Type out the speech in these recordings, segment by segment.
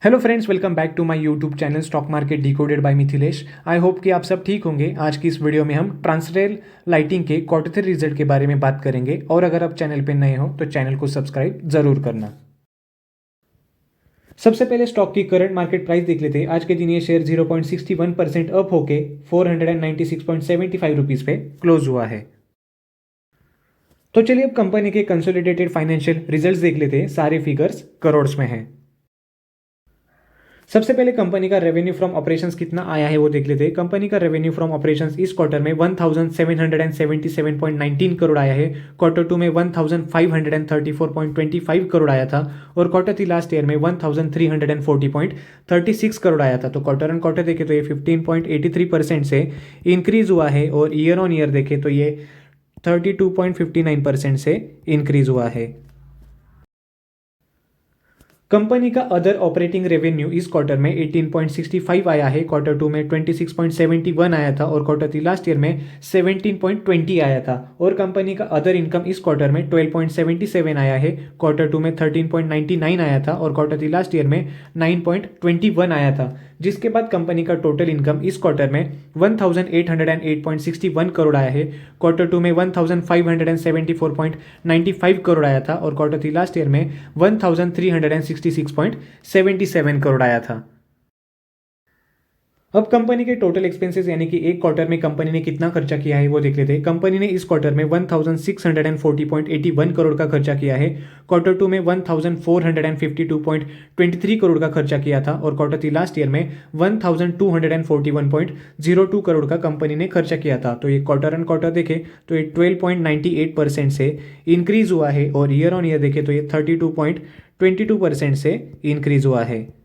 Hello friends, welcome back to my YouTube channel stock market decoded by Mithilesh. I hope कि आप सब ठीक होंगे। आज की इस वीडियो में हम ट्रांसरेल लाइटिंग के क्वार्टर 3 रिजल्ट के बारे में बात करेंगे और अगर आप चैनल पे नए हो तो चैनल को सब्सक्राइब जरूर करना। सबसे पहले स्टॉक की करंट मार्केट प्राइस देख लेते हैं। आज के दिन ये शेयर 0.61% अप होके 496.75 रुपीज़ पे क्लोज हुआ है। तो चलिए अब कंपनी के कंसोलिडेटेड फाइनेंशियल रिजल्ट्स देख लेते हैं। सारे फिगर्स करोड़्स में हैं। सबसे पहले कंपनी का रेवेन्यू फ्रॉम ऑपरेशंस कितना आया है वो देख लेते हैं। कंपनी का रेवेन्यू फ्रॉम ऑपरेशंस इस क्वार्टर में 1777.19 करोड़ आया है। क्वार्टर 2 में 1534.25 करोड़ आया था और क्वार्टर 3 लास्ट ईयर में 1340.36 करोड़ आया था। तो क्वार्टर ऑन क्वार्टर देखे तो ये 15.83% से इंक्रीज हुआ है और ईयर ऑन ईयर देखे तो ये 32.59% से इंक्रीज हुआ है। कंपनी का अदर ऑपरेटिंग रेवेन्यू इस क्वार्टर में 18.65 आया है। क्वार्टर 2 में 26.71 आया था और क्वार्टर 3 लास्ट ईयर में 17.20 आया था। और कंपनी का अदर इनकम इस क्वार्टर में 12.77 आया है। क्वार्टर 2 में 13.99 आया था और क्वार्टर 3 लास्ट ईयर में 9.21 आया था। जिसके बाद कंपनी का टोटल इनकम इस क्वार्टर में 1808.61 करोड़ आया है। क्वार्टर 2 में 1574.95 करोड़ आया था और क्वार्टर 3 लास्ट ईयर में 1366.77 करोड़ आया था। अब कंपनी के टोटल एक्सपेंसेस यानी कि एक क्वार्टर में कंपनी ने कितना खर्चा किया है वो देख लेते हैं। कंपनी ने इस क्वार्टर में 1640.81 करोड़ का खर्चा किया है। क्वार्टर 2 में 1452.23 करोड़ का खर्चा किया था और क्वार्टर 3 लास्ट ईयर में 1241.02 करोड़ का कंपनी ने खर्चा किया था। तो ये क्वार्टर ऑन क्वार्टर देखे तो ये 12.98% से इंक्रीज हुआ है और ईयर ऑन ईयर देखे तो ये 32.22% से इंक्रीज हुआ है।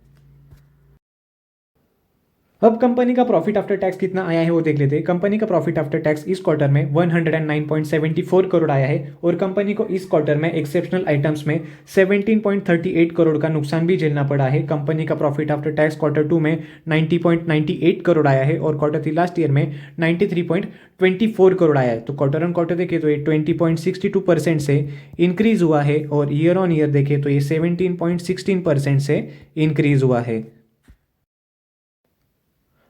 अब कंपनी का प्रॉफिट आफ्टर टैक्स कितना आया है वो देख लेते हैं। कंपनी का प्रॉफिट आफ्टर टैक्स इस क्वार्टर में 109.74 करोड़ आया है और कंपनी को इस क्वार्टर में एक्सेप्शनल आइटम्स में 17.38 करोड़ का नुकसान भी झेलना पड़ा है। कंपनी का प्रॉफिट आफ्टर टैक्स क्वार्टर 2 में 90.98 करोड़ आया है और क्वार्टर 3 लास्ट ईयर में 93.24 करोड़ आया है। तो क्वार्टर ऑन क्वार्टर देखे तो ये 20.62% से इंक्रीज हुआ है और ईयर ऑन ईयर देखे तो ये 17.16% से इंक्रीज हुआ है।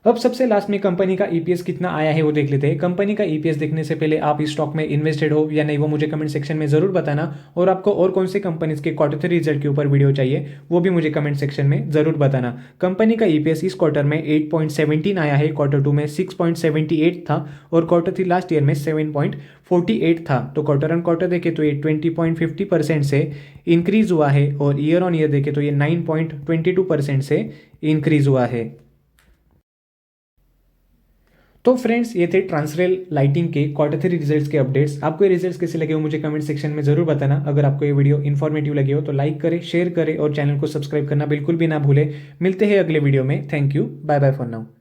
अब सबसे लास्ट में कंपनी का ईपीएस कितना आया है वो देख लेते हैं। कंपनी का ईपीएस देखने से पहले आप इस स्टॉक में इन्वेस्टेड हो या नहीं वो मुझे कमेंट सेक्शन में जरूर बताना और आपको और कौन से कंपनीज के क्वार्टर 3 रिजल्ट के ऊपर वीडियो चाहिए वो भी मुझे कमेंट सेक्शन में जरूर बताना। कंपनी का ईपीएस इस क्वार्टर में 8.17 आया है। क्वार्टर 2 में 6.78 था और क्वार्टर 3 लास्ट ईयर में 7.48 था। तो क्वार्टर ऑन क्वार्टर देखे तो ये 20.50% से इंक्रीज हुआ है और ईयर ऑन ईयर देखे तो ये 9.22% से इंक्रीज हुआ है। तो फ्रेंड्स, ये थे ट्रांसरेल लाइटिंग के क्वार्टर 3 रिजल्ट्स के अपडेट्स। आपको ये रिजल्ट्स कैसे लगे हो मुझे कमेंट सेक्शन में जरूर बताना। अगर आपको ये वीडियो इन्फॉर्मेटिव लगे हो तो लाइक करें, शेयर करें और चैनल को सब्सक्राइब करना बिल्कुल भी ना भूलें। मिलते हैं अगले वीडियो में। Thank you, bye bye for now.